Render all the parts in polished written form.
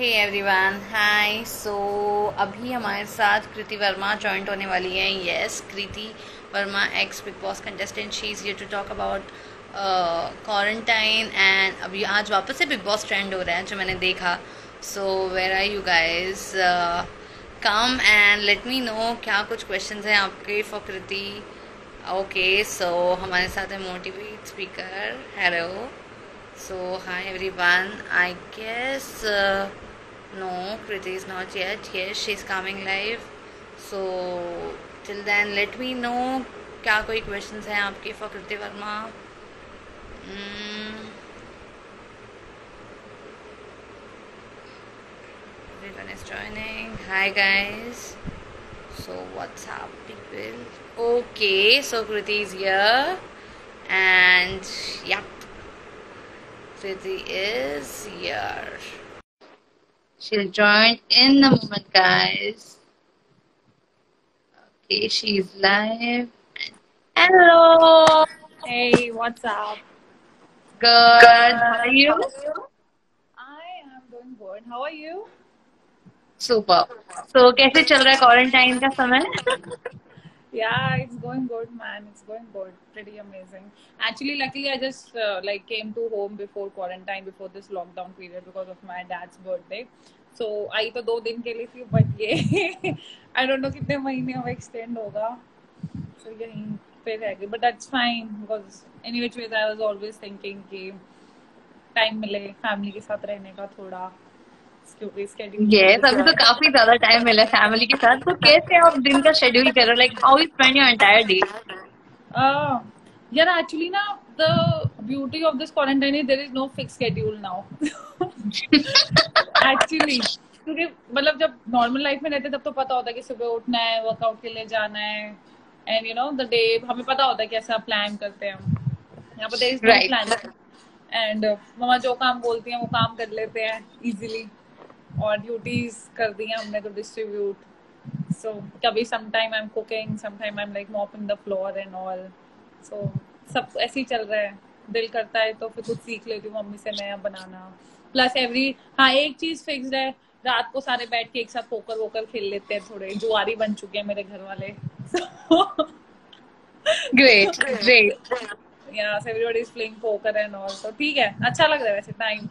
Hey everyone hi सो अभी हमारे साथ कृति वर्मा जॉइंट होने वाली है। Yes, Kriti Verma ex Big Boss contestant, she is here to talk about quarantine and अभी आज वापस से बिग बॉस ट्रेंड हो रहा है जो मैंने देखा। So where are you guys? Come and let me know क्या कुछ क्वेश्चंस हैं आपके फॉर कृति। ओके, सो हमारे साथ है motivate speaker. Hello. So, hi everyone. I guess no, Kriti is not yet. Yes, she's coming live. So, till then, let me know क्या कोई questions हैं आपके for Kriti Verma? Mm, everyone is joining. Hi guys. So, what's up, people? Okay, so Kriti is here, and yep, Kriti is here. She'll join in the moment, guys. Okay, she's live. Hello. Hey, what's up? Good. How are Good. you? How are you? I am doing good. How are you? Super. So, कैसे चल रहा है quarantine का समय? Yeah, it's going good, man. It's going good. Pretty amazing. Actually, luckily, I just came to home before quarantine, before this lockdown period, because of my dad's birthday. So आई तो 2 दिन के लिए थी, but ये I don't know कितने महीने अब extend होगा. So यहीं पे रह गई, but that's fine because anyway, I was always thinking कि टाइम मिले फैमिली के साथ रहने का थोड़ा, क्योंकि स्केड्यूल की Yes, वजह अभी तो से। काफी ज्यादा टाइम मिला है फैमिली के साथ। तो कैसे आप दिन का शेड्यूल कर रहे हो? Like how you spend your entire day? Uh, yeah, actually, now the beauty of this quarantine is there is no fixed schedule now. Actually, क्योंकि मतलब जब नॉर्मल लाइफ में रहते तब तो पता होता है कि सुबह उठना है, वर्कआउट के लिए जाना है, and you know the day हमें पता होता है कैसा प्लान करते हैं हम। यहाँ पर there is no right. Plan, and मम्मा जो काम बोलती हैं वो काम कर लेते हैं इजीली, और ड्यूटीज कर दी हैं हमने तो डिस्ट्रीब्यूट। So कभी sometime I'm cooking, sometime I'm like mopping the floor and all. So सब ऐसे ही चल रहा है। दिल करता है तो फिर कुछ सीख लेती हूँ मम्मी से नया बनाना। प्लस हाँ एक चीज फिक्स्ड है, रात को सारे बैठ के एक साथ पोकर वोकर खेल लेते हैं, थोड़े जुआरी बन चुके हैं मेरे घर वाले। So great great. yeah, so everybody is playing poker and all. So ठीक है, अच्छा लग रहा है वैसे time.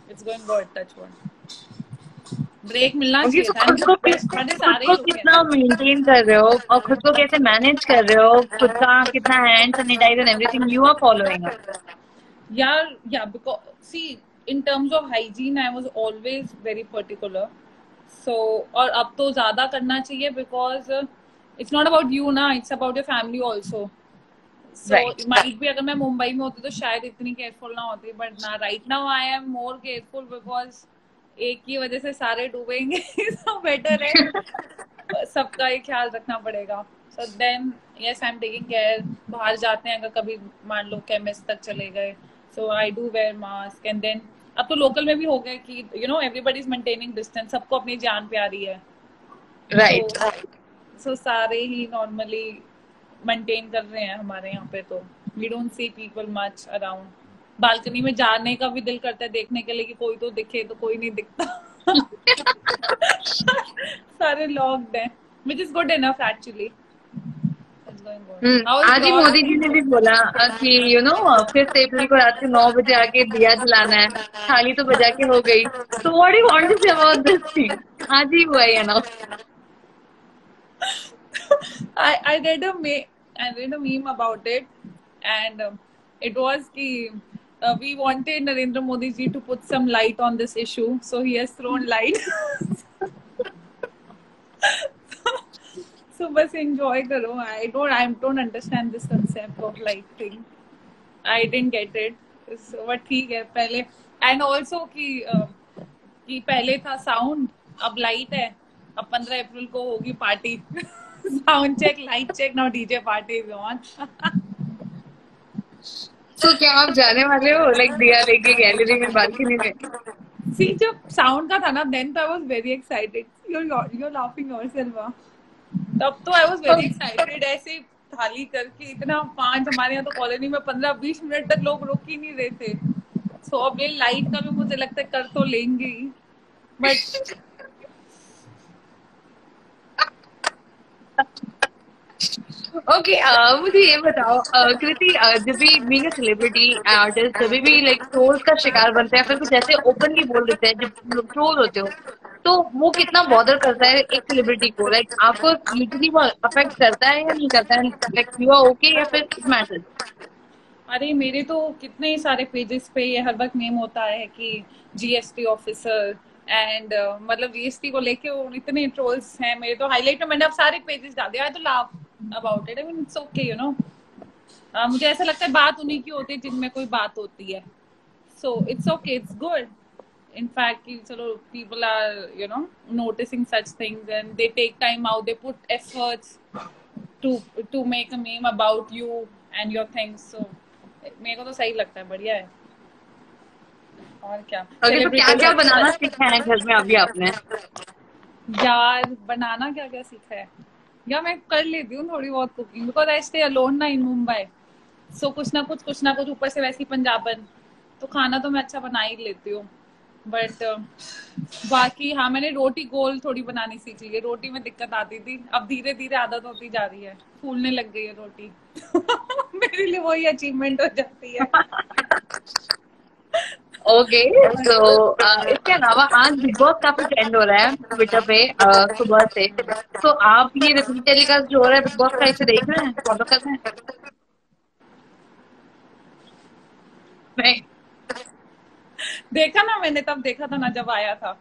It's going good, touch wood. Break मिलना ओके, चाहिए तो था, बड़े खुद सारे ही को रुके हैं कितना ना। मेंटेन कर रहे हो और खुद को कैसे मैनेज कर रहे हो? खुद का कितना hand sanitize and everything you are following? Yeah, because see, in terms of hygiene, I was always very particular. So, और अब तो ज़्यादा करना चाहिए because it's not about you ना, it's about your family also. So, right. might be अगर मैं मुंबई में होती तो शायद इतनी केयरफुल ना होती, but ना right now I am more careful because एक की वजह से सारे डूबेंगे तो बेटर है सबका ही ख्याल रखना पड़ेगा। So then yes I am taking care. बाहर जाते हैं अगर कभी मान लो केमिस्ट तक चले गए, so I do wear mask, and then अब तो लोकल में भी हो गया कि you know everybody is maintaining distance, सबको अपनी जान प्यारी है। सो राइट। सो सारे ही नॉर्मली मेंटेन कर रहे हैं हमारे यहाँ पे, तो we don't see people much around. Balcony में जाने का भी दिल करता है देखने के लिए कि कोई तो दिखे, तो कोई नहीं दिखता। सारे लॉक्ड हैं, which is good enough actually. It's going good. How is आज ही yours? मोदी जी ने भी बोला कि फिफ्थ अप्रैल को रात को 9 बजे आके दिया जलाना है। थाली तो बजा के हो गई। तो what you want to say about this thing? आज ही हुआ है ना? I read a meme about it, and it was ki we wanted Narendra Modi ji to put some light on this issue, so he has thrown light. So बस enjoy करो। I don't understand this concept of light thing. I didn't get it. So, but ठीक है पहले, and also कि पहले था sound, अब light है। अब 15 अप्रैल को होगी party. Sound check, light check, now DJ party is on. तो क्या आप जाने वाले हो लाइक दिया लेके गैलरी में, बालकनी में? सी जब साउंड का था ना, देन तो I was very excited. you're laughing yourself। तब तो आई वाज वेरी एक्साइटेड, ऐसे थाली करके इतना पांच, हमारे यहाँ तो कॉलोनी में 15-20 मिनट तक लोग रुक ही नहीं रहे थे। सो अब ये लाइट का भी मुझे लगता है कर तो लेंगे ही, बट ओके, मुझे ये बताओ, कृति, जब भी बीइंग अ सेलिब्रिटी आर्टिस्ट, जब भी लाइक ट्रोल्स का शिकार बनते हैं, फिर कुछ ऐसे ओपनली बोल देते हैं, जब लोग ट्रोल होते हो, तो वो कितना बॉदर करता है एक सेलिब्रिटी को? लाइक आपको लिटरली वो अफेक्ट करता है या नहीं करता है? लाइक यू आर ओके या फिर इट मैटर्स? अरे मेरे तो कितने ही सारे पेजेस पे ये हर वक्त नेम होता है कि जीएसटी ऑफिसर एंड मतलब जीएसटी को लेके वो इतने ट्रोल्स हैं मेरे तो हाईलाइट में मैंने अब सारे पेजेस डाल दिया। आई तो laugh about it, I mean it's okay you know. मुझे ऐसा लगता है बात उन्हीं की होती है जिनमें कोई बात होती है। So it's okay, it's good in fact कि चलो people are you know noticing such things and they take time out, they put efforts to to make a meme about you and your things, so मेरे को तो सही लगता है, बढ़िया है। और क्या ओके, तो क्या सेलिब्रिटीज क्या अच्छा। बनाना सीखा है घर में अभी आपने? यार बनाना क्या क्या सीखा है? यार मैं कर लेती हूँ थोड़ी बहुत cooking because I stay alone ना इन मुंबई। सो कुछ ना कुछ ऊपर से वैसी पंजाबन, तो खाना तो मैं अच्छा बना ही लेती हूँ। बट बाकी हाँ, मैंने रोटी गोल थोड़ी बनानी सीख ली है। रोटी में दिक्कत आती थी, अब धीरे धीरे आदत होती जा रही है, फूलने लग गई है रोटी। मेरे लिए वही अचीवमेंट हो जाती है। ओके, तो इसके अलावा आज बिग बॉस काफी ट्रेंड हो रहा है ट्विटर पे सुबह से। तो आप ये रिपीट टेलीकास्ट जो हो रहा है बिग बॉस का, इसे देख रहे हैं, फॉलो कर रहे हैं? नहीं। देखा ना मैंने, तब देखा था ना जब आया था।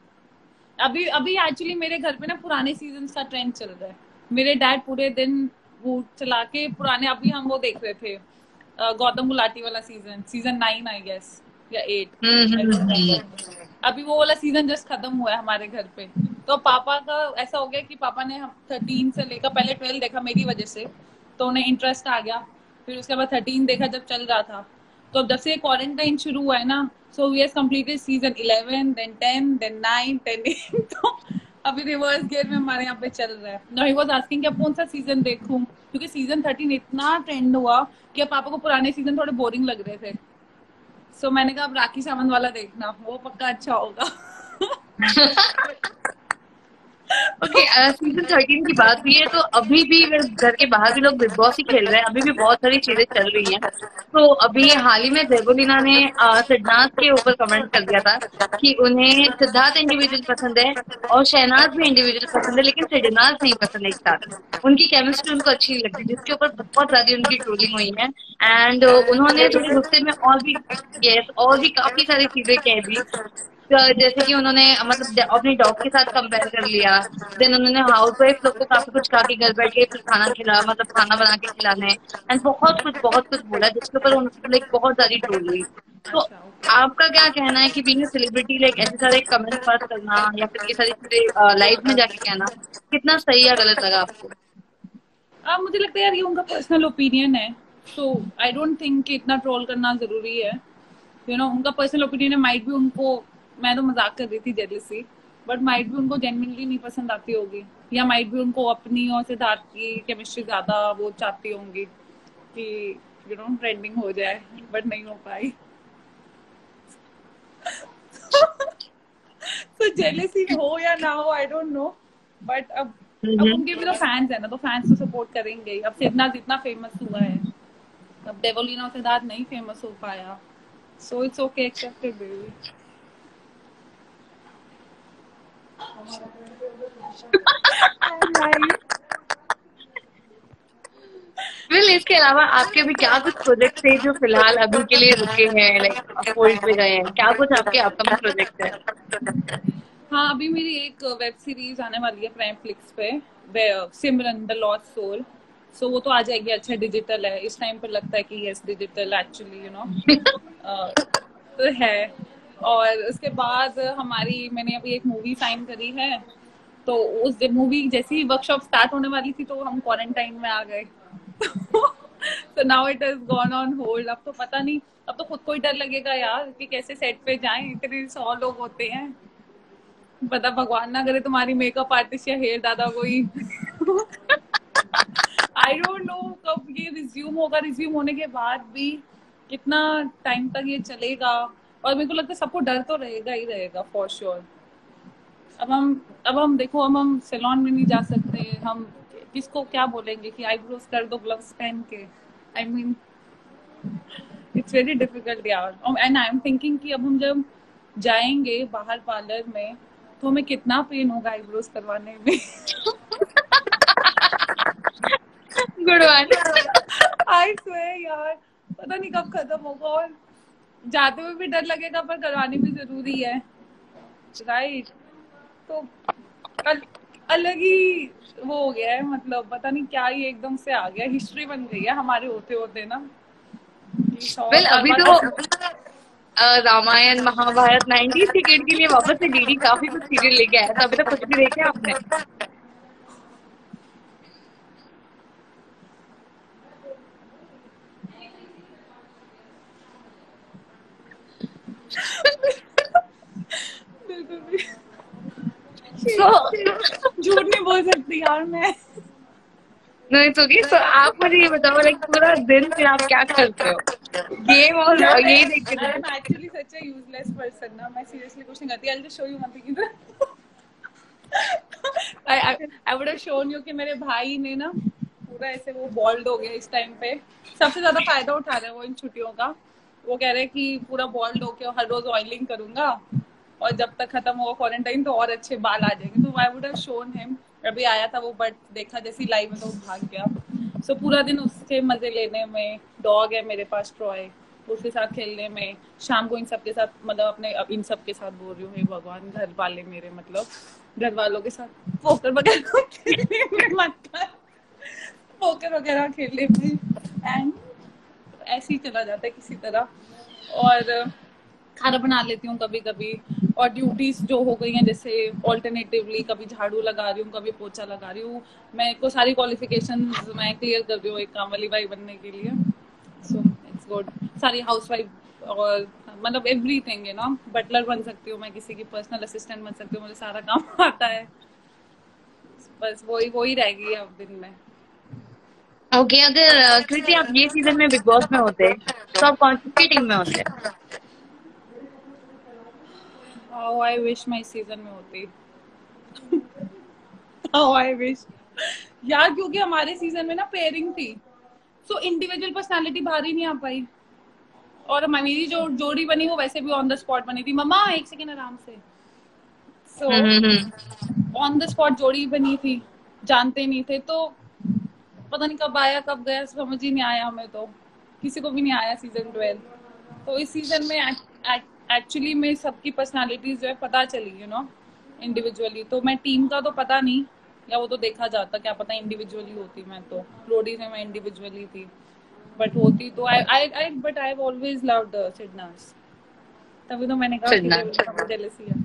अभी अभी एक्चुअली मेरे घर पे ना पुराने सीजन का ट्रेंड चल रहा है। मेरे डैड पूरे दिन वो चला के पुराने, अभी हम वो देख रहे थे गौतम गुलाटी वाला सीजन 9 आई गेस या 8, आई डोंट हम्म। रिमेम्बर। अभी वो वाला सीजन जस्ट खत्म हुआ है हमारे घर पे। तो पापा का ऐसा हो गया कि पापा ने 13 से लेकर पहले 12 देखा मेरी वजह से, तो उन्हें इंटरेस्ट आ गया। फिर उसके बाद 13 देखा जब चल रहा था। तो अब जब से क्वारंटाइन शुरू हुआ है ना, so we has completed season 11 then 10 then 9 then 8। तो अभी रिवर्स गियर में हमारे यहाँ पे चल रहा है। नाउ ही वाज आस्किंग कि अब कौन सा सीजन देखूं, क्योंकि सीजन 13 इतना ट्रेंड हुआ कि अब पापा को पुराने सीजन थोड़े बोरिंग लग रहे थे। सो मैंने कहा अब राखी सावंत वाला देखना, वो पक्का अच्छा होगा। ओके, सीजन 13 की बात हुई है तो अभी भी मेरे घर के बाहर भी लोग बिग बॉस ही खेल रहे हैं, अभी भी बहुत सारी चीजें चल रही हैं। तो अभी हाल ही में देवोलीना ने सिद्धार्थ के ऊपर कमेंट कर दिया था कि उन्हें सिद्धार्थ इंडिविजुअल पसंद है और शहनाज भी इंडिविजुअल पसंद है, लेकिन सिद्धार्थ नहीं पसंद एक साथ। उनकी केमिस्ट्री उनको अच्छी नहीं लगती, जिसके ऊपर बहुत ज्यादा उनकी ट्रोलिंग हुई है। एंड उन्होंने थोड़े गुस्से में और भी, यस, और भी काफी सारी चीजें कह दी। जैसे कि उन्होंने मतलब अपने डॉग के साथ कंपेयर कर लिया। देन उन्होंने हाउस वाइफ लोग को काफी कुछ कहा कि घर बैठ के फिर खाना खिला, मतलब खाना बना के खिलाने, एंड बहुत कुछ बोला, जिसके ऊपर लाइक बहुत सारी ट्रोल हुई। तो अच्छा ओके। आपका क्या कहना है कि बीइंग सेलिब्रिटी लाइक ऐसे सारे कमेंट पास करना या फिर ये सारी चीजें लाइव में जाके कहना कितना सही या गलत लगा आपको? अब मुझे लगता है यार ये उनका पर्सनल ओपिनियन है, सो आई डोंट थिंक कि इतना ट्रोल करना जरूरी है। यू नो उनका पर्सनल ओपिनियन है, माइट भी उनको, मैं तो मजाक कर रही थी जेलसी, बट माइट भी उनको जेन्युइनली नहीं पसंद आती होगी, या माइट भी उनको अपनी और सिद्धार्थ की केमिस्ट्री ज्यादा वो चाहती होंगी कि यू नो ट्रेंडिंग हो जाए, बट नहीं हो पाई। तो जेलेसी हो या ना हो आई डोंट नो, बट अब उनके भी तो फैंस है ना, तो फैंस तो सपोर्ट करेंगे ही। अब सिद्धार्थ इतना फेमस हुआ है, अब डेवोलिना और सिद्धार्थ नहीं फेमस हो पाया, so it's okay, accepted baby. Well, इसके अलावा आपके भी क्या कुछ प्रोजेक्ट थे जो फिलहाल अभी के लिए रुके हैं, लाइक होल्ड पे गए हैं? क्या कुछ आपके अपकमिंग प्रोजेक्ट है? हाँ अभी मेरी एक वेब सीरीज आने वाली है प्राइम फ्लिक्स पे, सिमरन द लॉस्ट सोल। सो वो तो आ जाएगी, अच्छा डिजिटल है इस टाइम पर, लगता है कि yes digital actually you know तो है। और उसके बाद हमारी, मैंने अभी एक मूवी साइन करी है, तो उस दिन मूवी जैसी ही वर्कशॉप स्टार्ट होने वाली थी तो हम क्वारंटाइन में आ गए। so now it has gone on hold। अब तो पता नहीं, अब तो खुद को ही डर लगेगा यार कि कैसे सेट पे जाएं, इतने 100 लोग होते हैं। पता भगवान ना करे तुम्हारी मेकअप आर्टिस्ट या हेयर दादा कोई आई डोंट नो कब ये रिज्यूम होगा, रिज्यूम होने के बाद भी कितना टाइम तक ये चलेगा। और मेरे को लगता है सबको डर तो रहेगा ही रहेगा फॉर श्योर। अब हम देखो, अब हम सैलून में नहीं जा सकते, हम किसको क्या बोलेंगे कि आईब्रोज कर दो ग्लव्स पहन के। I mean it's very difficult यार। एंड आई एम थिंकिंग कि अब हम जब जाएंगे बाहर पार्लर में तो हमें कितना पेन होगा आईब्रोज करवाने में। Good one. आई स्वेयर यार, पता नहीं कब खत्म होगा, और जाते हुए भी डर लगेगा पर करवानी भी जरूरी है, राइट? तो अल, अलग ही वो हो गया है, मतलब पता नहीं क्या ही एकदम से आ गया, हिस्ट्री बन गई है हमारे होते होते ना। 100 वेल साल अभी बाद तो रामायण महाभारत 90s के किड के लिए वापस से डीडी काफी कुछ सीरियल लेके आया था। अभी तक कुछ भी देखे आपने? बिल्कुल भी सो झूठ नहीं बोल सकती यार मैं। नहीं तो सो आप मुझे ये बताओ, लाइक पूरा दिन फिर आप क्या करते हो? गेम और यही देखते आई रहते am actually such a useless person ना, मैं सीरियसली कुछ नहीं करती। I just show you one thing. I would have shown you कि मेरे भाई ने ना पूरा ऐसे वो बॉल्ड हो गया इस टाइम पे, सबसे ज्यादा फायदा उठा रहे हैं वो इन छुट्टियों का। वो कह रहे हैं कि पूरा बॉल्ड होके हर रोज ऑयलिंग करूंगा और जब तक खत्म होगा क्वारंटाइन तो और अच्छे बाल आ जाएंगे। तो I would have shown him. अभी आया था वो, बट देखा जैसी लाइव में तो वो भाग गया। सो पूरा दिन उसके मजे लेने में, डॉग है मेरे पास ट्रॉय, उसके साथ खेलने में, शाम को इन सबके साथ, मतलब अपने अब इन सबके साथ बोल रही हूँ, हे भगवान, घर वाले मेरे, मतलब घर वालों के साथ पोकर वगैरह खेलने में, मतलब पोकर वगैरह खेलने में, एंड ऐसे ही चला जाता है किसी तरह। और खाना बना लेती हूँ कभी कभी, और ड्यूटीज जो हो गई हैं जैसे ऑल्टरनेटिवली कभी झाड़ू लगा रही हूँ, कभी पोछा लगा रही हूँ। मैं को सारी क्वालिफिकेशन मैं क्लियर कर रही हूँ एक काम वाली बाई बनने के लिए। So it's good. सारी हाउसवाइफ और मतलब एवरीथिंग है ना, बटलर बन सकती हूँ मैं, किसी की पर्सनल असिस्टेंट बन सकती हूँ, मुझे सारा काम आता है। बस वही वही रह गई है अब दिन में। ओके, अगर कृति आप ये सीजन में बिग बॉस में होते तो आप कौन सी टीम में होते? हाउ आई विश मैं इस सीजन में होती। हाउ आई विश यार, क्योंकि हमारे सीजन में ना पेयरिंग थी, सो इंडिविजुअल पर्सनालिटी बाहर ही नहीं आ पाई। और मेरी जो जोड़ी बनी वो वैसे भी ऑन द स्पॉट बनी थी। मम्मा एक सेकेंड आराम से। सो ऑन द स्पॉट जोड़ी बनी थी, जानते नहीं थे, तो पता नहीं कब आया कब गया, समझ ही नहीं आया हमें तो, किसी को भी नहीं आया सीजन 12। तो इस सीजन में एक्चुअली में सबकी पर्सनालिटीज जो है पता चली, यू नो, इंडिविजुअली। तो मैं टीम का तो पता नहीं, या वो तो देखा जाता, क्या पता इंडिविजुअली होती मैं तो। रोडीज में मैं इंडिविजुअली थी, बट होती तो I but I have always loved SidNaaz. तभी तो मैंने कहा कि जेलसी है।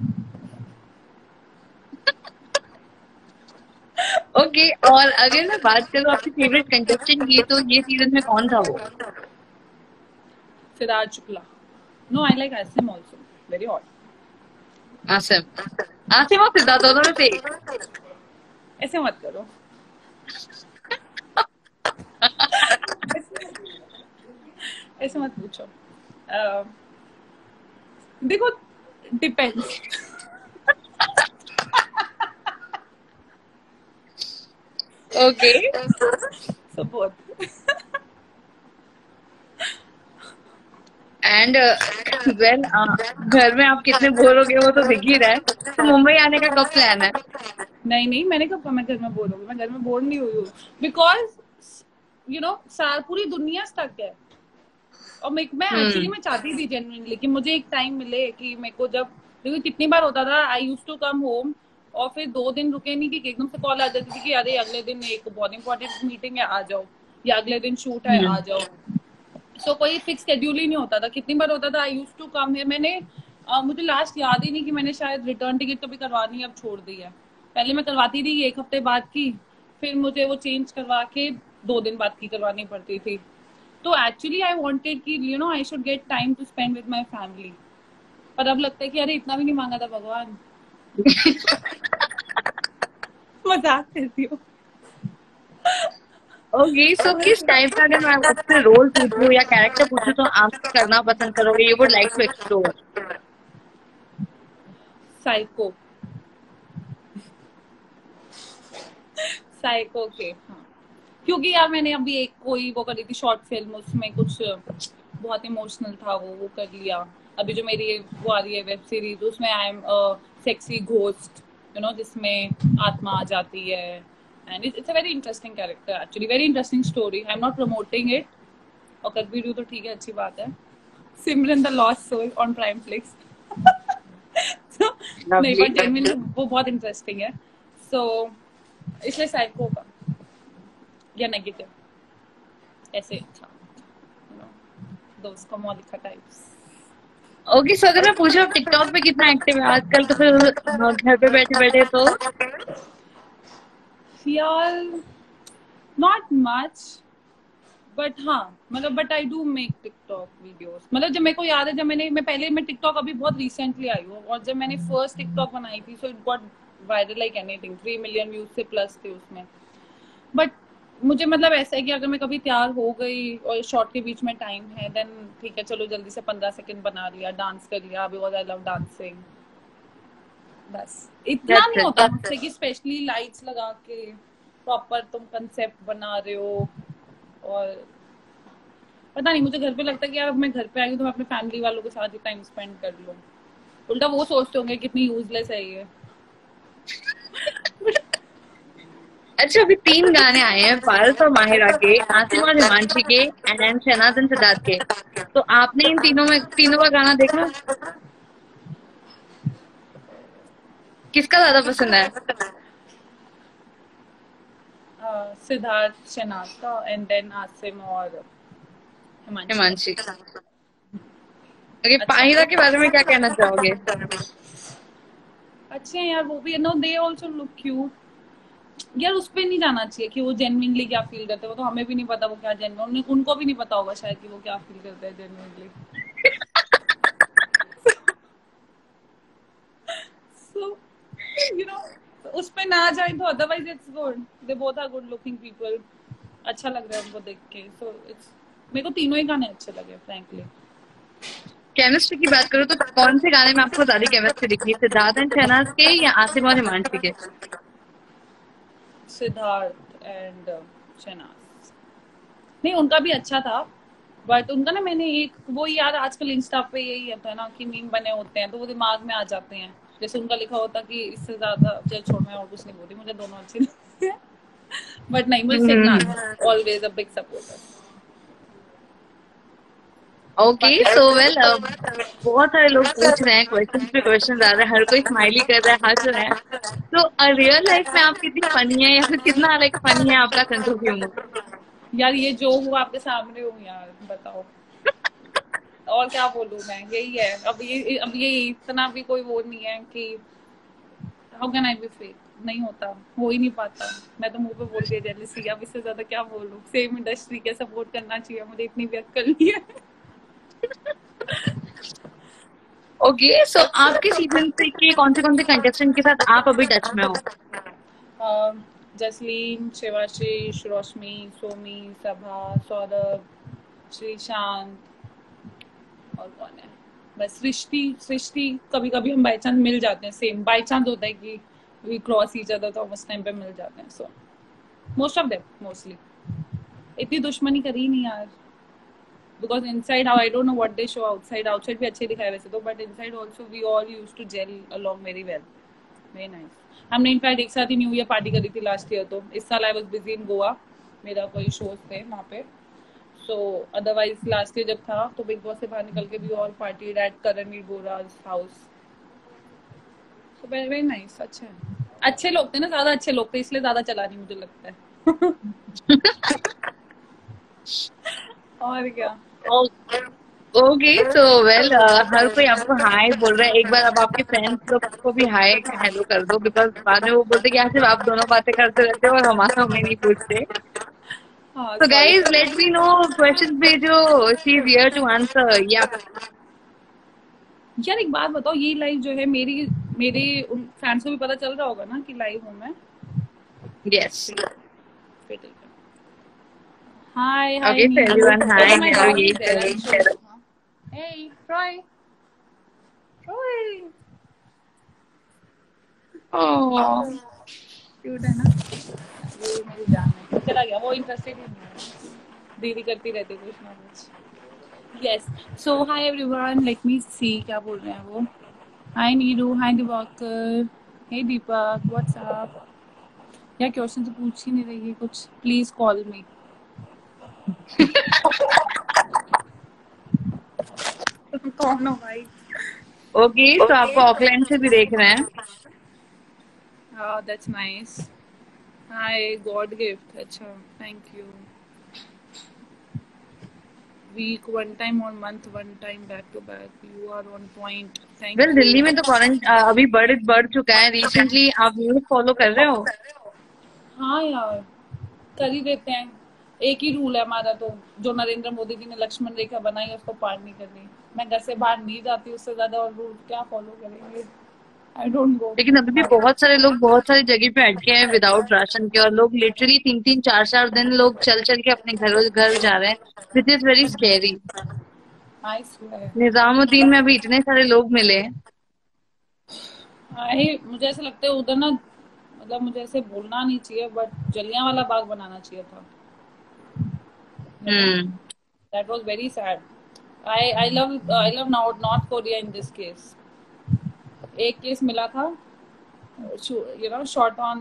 ओके, और अगर मैं बात करूँ आपकी फेवरेट कंटेस्टेंट की, तो ये सीजन में कौन था वो? Siraj Shukla. No, I like Asim also, very hot. Asim. Asim और सिद्धार्थ दोनों में से एक। ऐसे मत करो। ऐसे मत पूछो। देखो, depends. Okay. Support. And well, घर में आप कितने बोर हो गए वो तो दिख ही रहा है। तो मुंबई आने का कब प्लान है? नहीं नहीं, मैंने कब, मैं घर में बोर हो गई? मैं घर में बोर नहीं हुई हूँ, बिकॉज यू नो पूरी दुनिया स्टक है। और मैं एक्चुअली मैं चाहती थी जेन्युइनली कि मुझे एक टाइम मिले कि मेरे को, जब देखो कितनी बार होता था, आई यूज टू कम होम और फिर 2 दिन रुके नहीं कि एकदम से कॉल आ जाती थी कि अरे अगले दिन एक बहुत इंपॉर्टेंट मीटिंग है आ जाओ, या अगले दिन शूट है आ जाओ। सो कोई फिक्स शेड्यूल ही नहीं होता था। कितनी बार होता था आई यूज टू कम है। मैंने मुझे लास्ट याद ही नहीं कि मैंने शायद रिटर्न टिकट कभी करवानी अब छोड़ दी है। पहले मैं करवाती थी 1 हफ्ते बाद की, फिर मुझे वो चेंज करवा के 2 दिन बाद की करवानी पड़ती थी। तो एक्चुअली आई वांटेड कि you know I should get time to spend with my family, पर अब लगता है कि अरे इतना भी नहीं मांगा था भगवान। मजाक करती हूँ। ओके, सो किस टाइप का, अगर मैं आपसे रोल पूछूं या कैरेक्टर पूछूं, तो आप करना पसंद करोगे? You would like to explore? Psycho. Psycho के, हाँ, क्योंकि यार मैंने अभी एक कोई वो करी थी शॉर्ट फिल्म, उसमें कुछ बहुत इमोशनल था, वो कर लिया। अभी जो मेरी वो आ रही है वेब सीरीज, उसमें आई एम सेक्सी घोस्ट, जिसमें आत्मा आ जाती है, and it's a very interesting character actually, very interesting story. I am not promoting it, और कर भी रही हूँ तो ठीक है, अच्छी बात है। Simran the lost soul on Prime Flix. तो नहीं, लवली। बट जेन्युइनली वो बहुत इंटरेस्टिंग है। सो इसलिए साइको का या नेगेटिव ऐसे था, दोस्त का मौलिका टाइप्स। ओके, सो अगर मैं पूछूं आप टिकटॉक पे कितना एक्टिव है आजकल, तो फिर घर पे बैठे बैठे तो यार नॉट मच, बट हाँ, मतलब but I do make TikTok videos. मतलब जब मेरे को याद है, जब मैं टिकटॉक अभी बहुत रिसेंटली आई हूँ, और जब मैंने फर्स्ट टिकटॉक बनाई थी, so it got viral like anything, 3 million views से प्लस थे उसमें। बट मुझे मतलब ऐसा है कि अगर मैं कभी तैयार हो गई और शॉर्ट के बीच में टाइम है, देन ठीक है, चलो जल्दी से 15 सेकंड बना लिया, डांस कर लिया, बिकॉज आई लव डांसिंग। बस इतना दैट्स नहीं इट। होता मुझसे कि स्पेशली लाइट्स लगा के प्रॉपर तुम कंसेप्ट बना रहे हो। और पता नहीं, मुझे घर पे लगता है कि यार मैं घर पे आई हूँ तो मैं अपने फैमिली वालों के साथ ही टाइम स्पेंड कर लूँ। उल्टा वो सोचते होंगे कितनी यूजलेस है ये। अच्छा, अभी 3 गाने आए हैं, पारस और माहिरा के, आसिम और हिमांशी के, एंड शहनाज एंड सिद्धार्थ के। तो आपने इन तीनों का गाना देखा? किसका ज्यादा पसंद है? सिद्धार्थ शनाज का, एंड देन आसिम और हिमांशी का। हिमांशी। ओके, अच्छा, माहिरा के बारे में क्या कहना चाहोगे? अच्छे हैं यार वो भी, no they also look cute. यार उस पे नहीं जाना चाहिए कि वो जेन्युइनली क्या फील करते हैं, वो तो हमें भी नहीं पता वो क्या जेन्युइन, उनको भी नहीं पता होगा शायद कि वो क्या फील करते हैं जेन्युइनली। सो यू नो उस पे ना जाए तो otherwise it's good, they both are good looking people. अच्छा लग रहा है उनको देख के, सो इट्स, मेरे को तीनों ही गाने अच्छे लगे फ्रैंकली। केमिस्ट्री की बात करूँ तो कौन से गाने में आपको ज्यादा केमिस्ट्री दिखी, सिद्धार्थ एंड शहनाज के या आसिम और हिमांशी के? सिद्धार्थ एंड शहनाज, नहीं उनका भी अच्छा था, बट उनका ना, मैंने एक वो यार आजकल इंस्टा पे यही होता है ना कि मीम बने होते हैं तो वो दिमाग में आ जाते हैं। जैसे उनका लिखा होता कि इससे ज्यादा, चल छोड़, मैं और कुछ नहीं बोलती, मुझे दोनों अच्छे लगते हैं। बट नहीं, मुझे hmm. Siddharth always a big supporter. Okay, बाकी सो वेल, बहुत सारे लोग पूछ रहे हैं, क्वेश्चन पे क्वेश्चन आ रहे हैं, हर कोई स्माइली कर रहा है, हंस रहा है। तो रियल लाइफ में आप कितनी फनी है, या फिर कितना लाइक फनी है आपका सेंस ऑफ ह्यूमर? यार ये जो हुआ आपके सामने हूँ यार, बताओ और क्या बोलूं मैं, यही है। अब ये इतना भी कोई वो नहीं है कि how can I B fake, नहीं होता, हो ही नहीं पाता। मैं तो मुंह पे बोल के जेलसी, अब इससे ज्यादा क्या बोलूं। सेम इंडस्ट्री के सपोर्ट करना चाहिए, मुझे इतनी भी अक्ल नहीं है। ओके, सो आपके सीजन से के कौन से कंटेस्टेंट के साथ आप अभी टच में हो? जसलीन, शिवाशीष, रोशमी, सोमी, सभा, सौरभ, श्रीशांत, और कौन है, बस सृष्टि। सृष्टि कभी कभी हम बाई चांस मिल जाते हैं, सेम बाई चांस होता है कि वी क्रॉस ईच अदर, तो उस टाइम पे मिल जाते हैं। So most of them, mostly. इतनी दुश्मनी करी नहीं यार, because inside how I don't know what they show outside, outside भी अच्छे दिखाए वैसे तो, but inside also we all used to gel along very well, very nice. हमने इनफैक्ट एक साथ ही न्यू ईयर पार्टी करी थी लास्ट ईयर, तो इस साल I was busy in Goa, मेरा कोई शोज थे वहाँ पे। सो अदरवाइज लास्ट ईयर जब था तो बिग बॉस से बाहर निकल के भी और party at Karanvir Bohra's house. So very very nice, अच्छे हैं, अच्छे लोग थे ना, ज्यादा अच्छे लोग थे, इसलिए ज्यादा चला नहीं मुझे लगता है। और क्या। ओके, सो वेल, हर कोई आपको हाय बोल रहा है, एक बार अब आपके फ्रेंड्स लोग को भी हाय हेलो कर दो, बिकॉज बाद में वो बोलते कि यार सिर्फ आप दोनों बातें करते रहते हो और हमारा हमें नहीं पूछते। हाँ So sorry guys, let sorry. me know questions भेजो, she is here to answer. Yeah. यार एक बात बताओ, ये लाइव जो है मेरी, मेरे फैंस को भी पता चल रहा होगा ना कि लाइव हूँ मैं? Yes. फिर ठीक है। Hi hi Okay, so Neelu, everyone, oh hi, my hello, dog is yes. There. Hey try, try, Oh, cute है ना? वही मेरी जान है। चला गया, वो इंटरेस्टेड ही नहीं है, दीदी करती रहती कुछ ना कुछ। यस, सो हाय एवरीवन, लेट मी सी क्या बोल रहे हैं वो। हाय नीरू, हाय दिवाकर, हे दीपक, व्हाट्स अप। यार क्वेश्चन तो पूछ ही नहीं रही है कुछ, प्लीज कॉल मी। कौन हो भाई? ओके, तो आपको ऑकलैंड से भी देख रहे हैं। That's nice. Hi, God gift, अच्छा, thank you. Week one time or month one time back to back, you are on point, well thank you। Delhi में तो क्वारंटाइन अभी बढ़ चुका है रिसेंटली। आप न्यूज फॉलो कर रहे हो? हाँ यार, कर ही देते हैं। एक ही रूल है हमारा तो, जो नरेंद्र मोदी जी ने लक्ष्मण रेखा बनाई है उसको पार नहीं करनी। मैं घर से बाहर नहीं जाती, उससे ज्यादा और रूल क्या फॉलो करेंगे। I don't go. लेकिन अभी भी बहुत सारे लोग बहुत सारी जगह पे अटके हैं विदाउट राशन के, और लोग लिटरली 3-3 4-4 दिन लोग चल चल के अपने घर घर जा रहे हैं, which is very scary. I swear. Nizamuddin में अभी इतने सारे लोग मिले। आई, मुझे ऐसा लगता है उधर ना, मतलब मुझे ऐसे बोलना नहीं चाहिए बट जलियांवाला बाग बनाना चाहिए था, you know. Hmm. That was very sad. I love north Korea in this case. एक केस मिला था, you know, shot on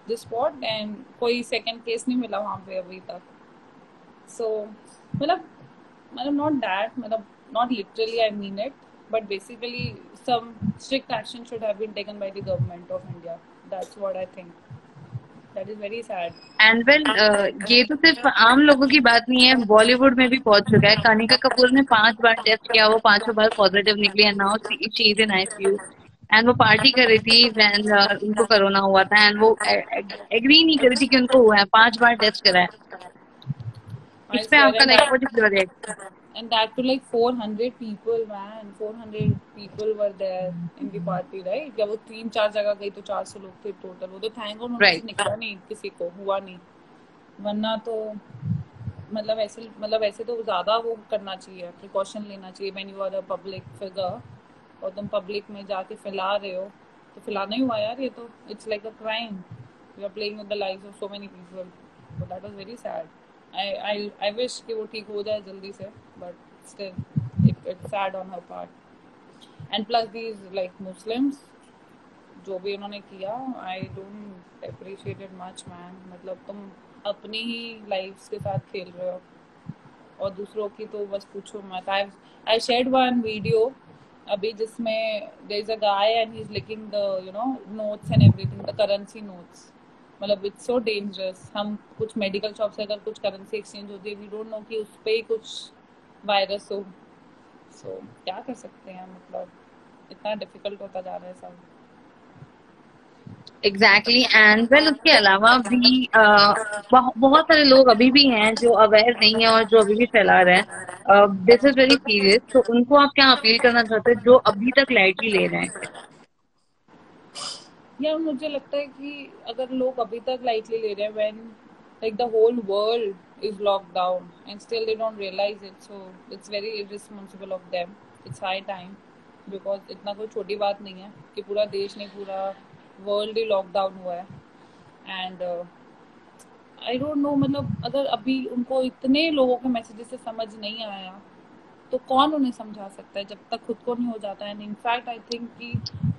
the spot, and कोई सेकंड केस नहीं मिला वहां पे अभी तक। सो मतलब, नॉट दैट, मतलब not literally I mean it, but basically some strict action should have been taken by the government of India. That's what I think. That is very sad. And well ये तो सिर्फ आम लोगों की बात नहीं है, बॉलीवुड में भी पहुंच चुका है। कनिका कपूर ने 5 बार टेस्ट किया, वो 5 बार पॉजिटिव निकली है। Now she is in ICU and वो पार्टी कर रही थी when, उनको कोरोना हुआ था, एंड वो एग्री नहीं कर रही थी कि उनको हुआ है। 5 बार टेस्ट करा है। I इस पे swear, आपका like what is your reaction? and that to like 400 people, man. 400 people were there in the party, right? जब वो 3-4 जगह गई तो 400 लोग थे टोटल। वो तो थैंक गॉड उनमें से राइट। निकला नहीं, किसी को हुआ नहीं, वरना तो मतलब ऐसे तो ज्यादा वो करना चाहिए, प्रिकॉशन लेना चाहिए when you are a public figure, और तुम पब्लिक में जाके फैला रहे हो तो फैलाना ही हुआ यार, ये तो it's like a crime. You are playing with the lives of so many people, so that was very sad. I wish कि वो ठीक हो जाए जल्दी से, but still it's sad on her part. And plus these like Muslims, जो भी उन्होंने किया, I don't appreciate it much, man. मतलब तुम अपनी ही लाइफ के साथ खेल रहे हो और दूसरों की तो बस पूछो मत। आई शेयर्ड वन वीडियो अभी जिसमें there is a guy and he is licking the, you know, notes and everything, the currency notes. मतलब इट्स सो डेंजरस। हम कुछ मेडिकल शॉप से अगर कुछ करेंसी एक्सचेंज होती है, वी डोंट नो कि उस पे ही कुछ वायरस हो। सो क्या कर सकते हैं, मतलब इतना डिफिकल्ट होता जा रहा है सब। एग्जैक्टली एंड वेल उसके अलावा भी बहुत सारे लोग अभी भी हैं जो अवेयर नहीं है और जो अभी भी फैला रहे हैं। This is very serious. तो उनको आप क्या अपील करना चाहते हैं जो अभी तक लाइटली ले रहे हैं? यार मुझे लगता है कि अगर लोग अभी तक लाइटली ले रहे हैं, when like the whole world is locked down and still they don't realize it, so it's very irresponsible of them. It's high time, because इतना कोई छोटी बात नहीं है कि पूरा देश नहीं, पूरा वर्ल्ड ही लॉकडाउन हुआ है। एंड आई डोंट नो, मतलब अगर अभी उनको इतने लोगों के मैसेजेस से समझ नहीं आया तो कौन उन्हें समझा सकता है जब तक खुद को नहीं हो जाता है। एंड इनफैक्ट आई थिंक कि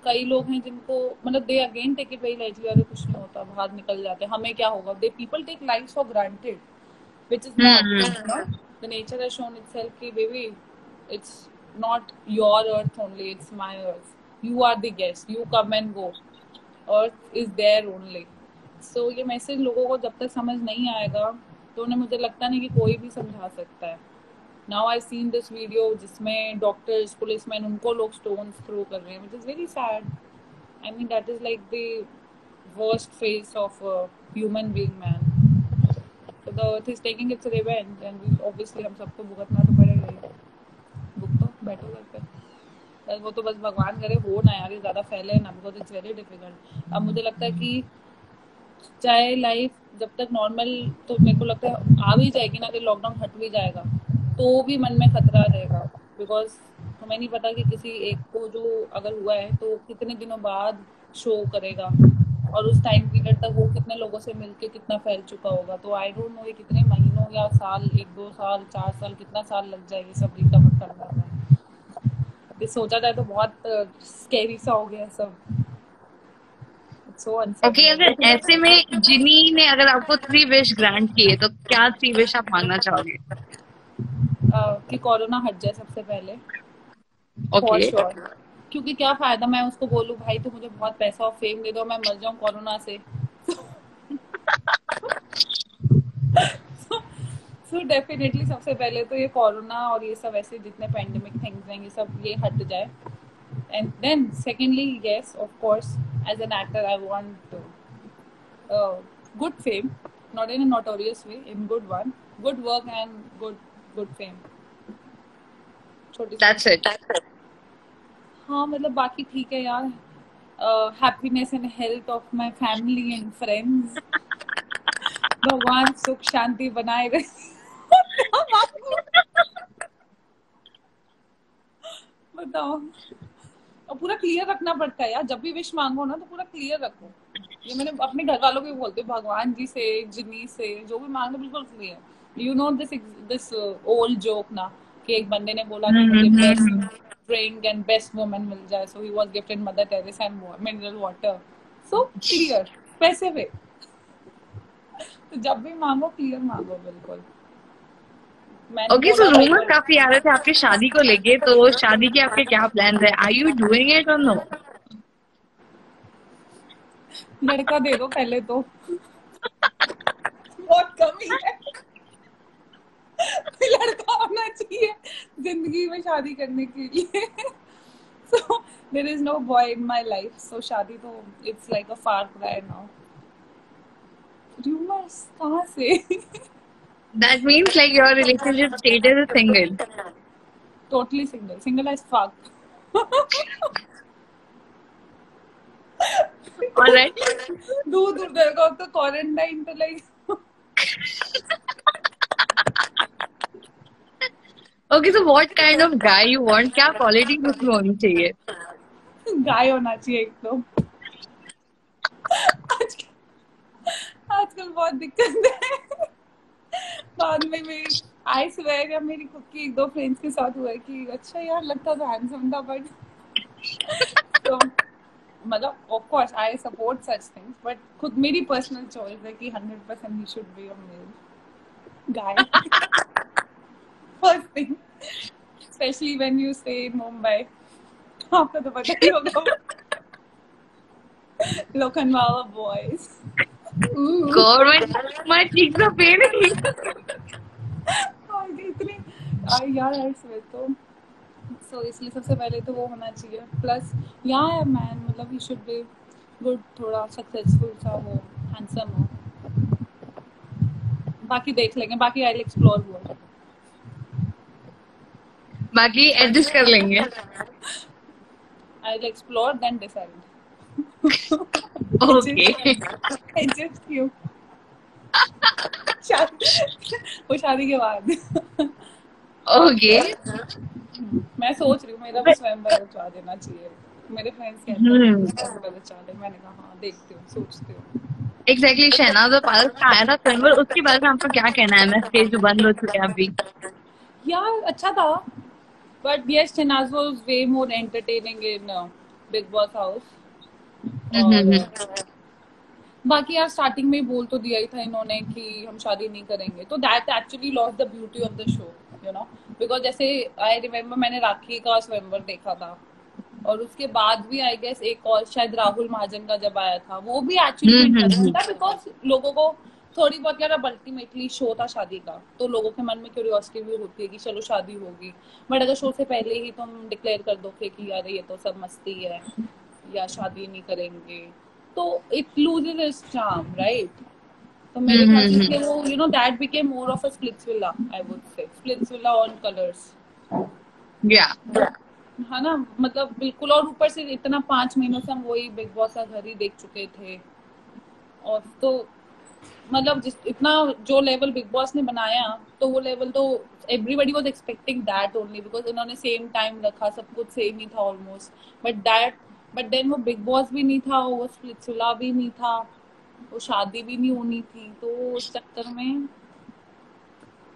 कई लोग हैं जिनको, मतलब they again take it very lightly, अरे कुछ नहीं होता, बाहर निकल जाते हैं, हमें क्या होगा। They people take life for granted, which is not, hmm. you know, the nature has shown itself ki baby, it's not your earth only, it's my earth, you are the guest, you come and go, earth is there only। so ये message लोगों को जब तक समझ नहीं आएगा तो उन्हें, मुझे लगता नहीं कि कोई भी समझा सकता है। Now I seen this video जिसमें डॉक्टर्स, पुलिसमैन, उनको लोग स्टोन्स थ्रो कर रहे हैं, which is very sad. I mean that is like the worst face of human being, man. So the earth is taking its revenge and we obviously हम सबको भुगतना तो पड़ेगा ही। भुगतो, बैठो घर पे। बस वो तो बस भगवान करे हो ना यार, ये ज़्यादा फैले ना, बिकॉज इट्स वेरी डिफिकल्ट। अब मुझे लगता है कि चाहे लाइफ जब तक नॉर्मल, तो मेरे को लगता है आ भी जाएगी ना, कि लॉकडाउन हट भी जाएगा तो भी मन में खतरा रहेगा, बिकॉज हमें नहीं पता कि किसी एक को जो अगर हुआ है तो कितने दिनों बाद शो करेगा। और उस टाइम पीरियड तक वो कितने लोगों से मिलके कितना फैल चुका होगा। तो आई डोंट नो ये कितने महीनों या साल, 1-2 साल 4 साल कितना साल लग जाए ये सब रिकवर करने में। ये सोचा जाए तो बहुत स्कैरी सा हो गया सब। सो ओके, अगर ऐसे में जिनी ने अगर आपको 3 विश ग्रांट किए तो क्या 3 विश आप मांगना चाहोगे? कि कोरोना हट जाए सबसे पहले, फॉर ओके, श्योर। क्योंकि क्या फायदा मैं उसको बोलूं भाई तू मुझे बहुत पैसा और फेम दे दो, मैं मर जाऊं कोरोना से। सो डेफिनेटली सबसे पहले तो ये कोरोना और ये सब ऐसे जितने पैंडेमिक थिंग्स हैं ये सब ये हट जाए। And then secondly yes of course as an actor I want good fame, not in a notorious way, in good one, good work and good fame, छोटी दैट्स सी। इट। हाँ मतलब बाकी ठीक है यार, happiness and health of my family and friends, भगवान सुख शांति बनाए रखे। बताओ। और पूरा क्लियर रखना पड़ता है यार, जब भी विश मांगो ना तो पूरा क्लियर रखो। ये मैंने अपने घर वालों को भी बोलती हूँ, भगवान जी से जिनी से जो भी मांगो बिल्कुल clear. You know this old joke ना, कि एक बंदे ने बोला कि मुझे best drink and best woman मिल जाए, so he was gifted Mother Teresa and mineral water. So clear, specific. तो जब भी मांगो क्लियर मांगो बिल्कुल। मैंने ओके, सो बोला भाई रूमर काफी आ रहे थे आपकी शादी को लेके, तो शादी के आपके क्या प्लान है? आर यू डूइंग इट और नो? लड़का दे दो पहले तो। बहुत कमी है। लड़का होना चाहिए जिंदगी में शादी करने के लिए। So there is no boy in my life, so शादी तो it's like a far cry now. Rumors कहाँ से? That means like your relationship status is single. Totally single, single as fuck. Alright. दूर दूर रहेगा तो क्वारंटाइन तो like. Okay, so what kind of guy you want? क्या qualities उसमें होनी चाहिए? गाय होना चाहिए एक तो। आजकल बहुत दिक्कत है। बाद में मेरी आई स्वेयर या मेरी खुद की 1-2 फ्रेंड्स के साथ हुआ है कि अच्छा यार लगता तो हैंडसम था बट तो मतलब of course I support such things, but खुद मेरी पर्सनल चॉइस है कि 100% ही should be a male guy. First thing, specially when you stay in Mumbai, आपको तो पता ही होगा। Lokhandwala boys. Government, my cheeks are paining. और इतनी यार आई स्वेयर तो सो इसलिए सबसे पहले तो वो होना चाहिए। प्लस यहाँ मैन मतलब ही शुड बी गुड, थोड़ा सक्सेसफुल सा हो, हैंडसम हो। बाकी देख लेंगे, बाकी आई विल एक्सप्लोर वर्ल्ड। बाकी एडजस्ट कर लेंगे। I will explore then decide. Okay. Adjust क्यों? वो शादी के बाद। Okay. मैं सोच रही हूँ मेरा भी स्वयंवर रचवा देना चाहिए। मेरे फ्रेंड्स कहते हैं स्वयंवर रचवा दे, मैंने कहा हाँ देखती हूँ, सोचती हूँ। Exactly, शहनाज और पारस का आया था स्वयंवर, उसके बारे में आपका क्या कहना है? मैं स्टेज जो बंद हो चुके हैं अभी। यार अच्छा था, but yes Shehnaaz was way more entertaining in Big Boss house. और बाकी यार स्टार्टिंग में बोल तो दिया ही था इन्होंने कि हम शादी नहीं करेंगे, तो that actually lost the beauty of the show, you know. Because जैसे आई रिमेम्बर मैंने राखी का स्वयंवर देखा था, और उसके बाद भी आई गेस एक और शायद राहुल महाजन का जब आया था, वो भी एक्चुअली इंटरेस्टिंग था। बिकॉज लोगों को थोड़ी बहुत यार अब अल्टीमेटली शो था शादी का, तो लोगों के मन में क्यूरियोसिटी भी होती है कि चलो शादी होगी। बट अगर शो से पहले ही तुम डिक्लेयर कर दो कि यार ये तो सब मस्ती है या शादी नहीं करेंगे, तो it loses it's charm, right? तो मेरे ख्याल से वो you know that became more of a Splitsvilla, I would say Splitsvilla on colours. या है ना, मतलब बिल्कुल। और ऊपर से इतना 5 महीनों से हम वही बिग बॉस का घर ही देख चुके थे, और तो मतलब जिस इतना जो लेवल बिग बॉस ने बनाया, तो वो लेवल तो everybody was expecting that only, because उन्होंने सेम टाइम रखा, सब कुछ सेम ही था almost. But that but then वो बिग बॉस भी नहीं था, वो स्प्लिट्सविला भी नहीं था, वो शादी भी नहीं होनी थी, तो उस चक्कर में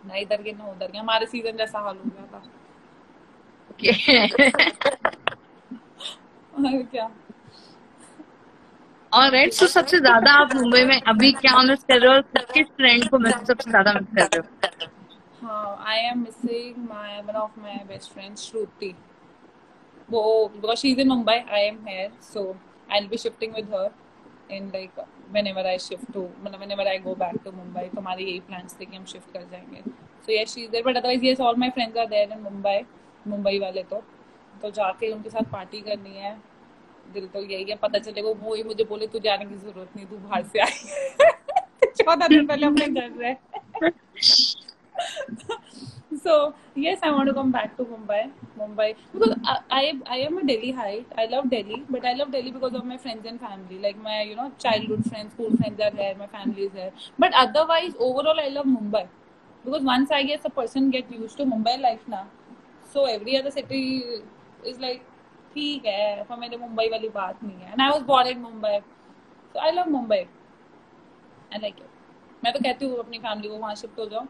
ना इधर के ना उधर के, हमारे सीजन जैसा हाल हो गया था। और क्या। ऑलराइट, सो सबसे ज्यादा आप मुंबई में अभी क्या मिस कर रहे हो और किस फ्रेंड को मिस सबसे ज्यादा मिस कर रहे हो? हाँ, I am missing my one of my best friend Shruti. वो because she's in Mumbai, I am here, so I'll be shifting with her in like whenever I shift to मतलब whenever I go back to Mumbai. तो हमारे यही plans थे कि हम shift कर जाएंगे. So yes, she's there, but otherwise yes, all my friends are there in Mumbai. Mumbai वाले तो जाके उनके साथ पार्टी करनी है. दिल तो यही है, पता चलेगा वो ही मुझे बोले तू जाने की जरूरत नहीं, तू बाहर से आई 14 दिन पहले अपने घर रहे. So yes, I want to come back to Mumbai because I am a Delhiite. I love Delhi, but I love Delhi because of my friends and family, like my childhood friends, school friends are there, my family is there. But otherwise, overall, I love Mumbai because once I guess a person get used to Mumbai life now, so every other city is like ठीक है, पर मेरे मुंबई वाली बात नहीं है. And I was born in Mumbai, so I love Mumbai. I like it. मैं तो कहती हूँ अपनी फैमिली को वहाँ शिफ्ट हो जाओ.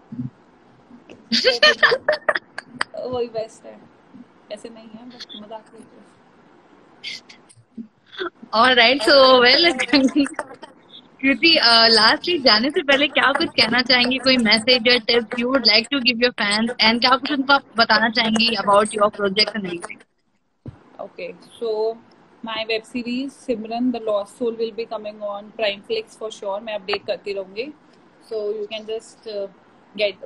वही बेस्ट है. ऐसे नहीं है, बस मजाक करते हैं. ऑलराइट, सो वेल कृति, लास्टली जाने से पहले क्या कुछ कहना चाहेंगी, कोई मैसेज या tips you would like to give your fans, and क्या कुछ उनको आप बताना चाहेंगी about your project and everything? Okay, so my web series Simran the Lost Soul will be coming on Prime Flix for sure. मैं update करती रहूँगी. So you can just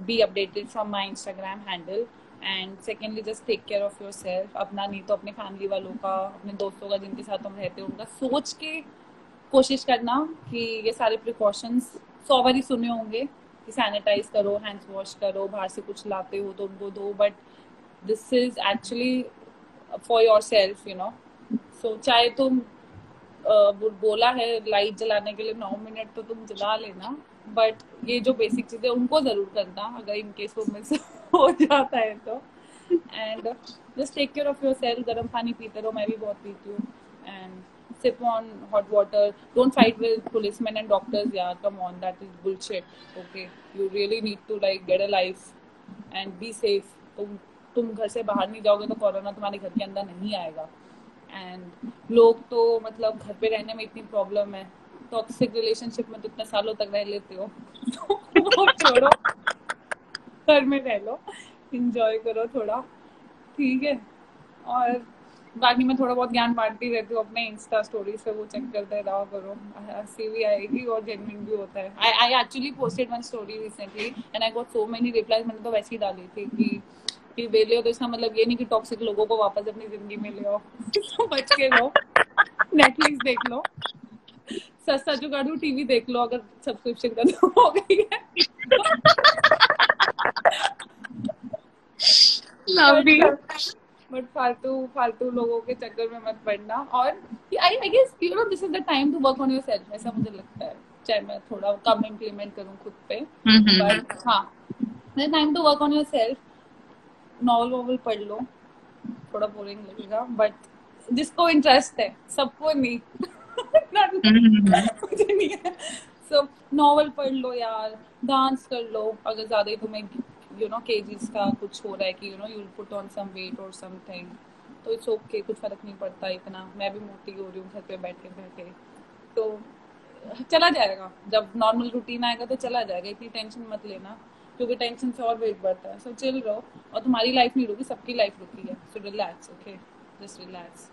be updated from my Instagram handle. And secondly, just take care of yourself. अपना नहीं तो अपने family वालों का, अपने दोस्तों का जिनके साथ तुम रहते हो उनका सोच के कोशिश करना कि ये सारे प्रिकॉशंस 100 बार ही सुने होंगे कि सैनिटाइज करो, हैंड्स वॉश करो, बाहर से कुछ लाते हो तो उनको दो, but this is actually for yourself, so चाहे तुम बोला है लाइट जलाने के लिए 9 मिनट तो तुम जला लेना, बट ये जो बेसिक चीजें उनको जरूर करना अगर इन केस वो मिस हो जाता है तो. And just take care of yourself. गर्म पानी पीते रहो, मैं भी बहुत पीती हूँ. And sip on hot water. Don't fight with policemen and doctors. Yeah, come on, that is bullshit. Okay, you really need to like get a life and be safe. तुम घर से बाहर नहीं जाओगे तो कोरोना तुम्हारे घर के अंदर नहीं आएगा. एंड लोग तो मतलब घर पे रहने में इतनी प्रॉब्लम है, टॉक्सिक रिलेशनशिप में तो इतने सालों तक रह लेते हो तो वो छोड़ो, घर में रह लो, इंजॉय करो थोड़ा. ठीक है. और बाकी मैं थोड़ा बहुत ज्ञान बांटती रहती हूँ अपने इंस्टा स्टोरी से, वो चेक करते रहा करो, हंसी भी आएगी और जेन्युइन भी होता है. I actually posted one story recently and I got so many replies. मैंने तो वैसे ही डाली थी कि वेले हो तो इसका मतलब ये नहीं कि टॉक्सिक लोगों को वापस अपनी जिंदगी में ले आओ. तो बच के रहो, नेटफ्लिक्स देख लो, सस्ता जुगाड़ू टीवी देख लो अगर सब्सक्रिप्शन खत्म हो गई है. लवली. बट फालतू लोगों के चक्कर में मत पड़ना. और I guess this is the time to work on yourself, ऐसा मुझे लगता है. चाहे मैं थोड़ा कम इम्प्लीमेंट करूँ खुद पे, बट हाँ, time to work on yourself. Novel पढ़ लो, थोड़ा बोरिंग लगेगा बट जिसको इंटरेस्ट है, सबको नहीं. मुझे नहीं है. सो नॉवल पढ़ लो यार, डांस कर लो अगर ज्यादा ही तुम्हें kgs का कुछ हो रहा है कि you'll put on some weight or something, तो इट्स ओके, कुछ फर्क नहीं पड़ता इतना. मैं भी मोटी हो रही हूँ घर पे बैठे, तो चला जाएगा. जब नॉर्मल रूटीन आएगा तो चला जाएगा. इतनी टेंशन मत लेना, क्योंकि टेंशन से और वेट बढ़ता है. सो चिल रहो, और तुम्हारी लाइफ नहीं रुकी, सबकी लाइफ रुकी है. So relax. Okay, just relax.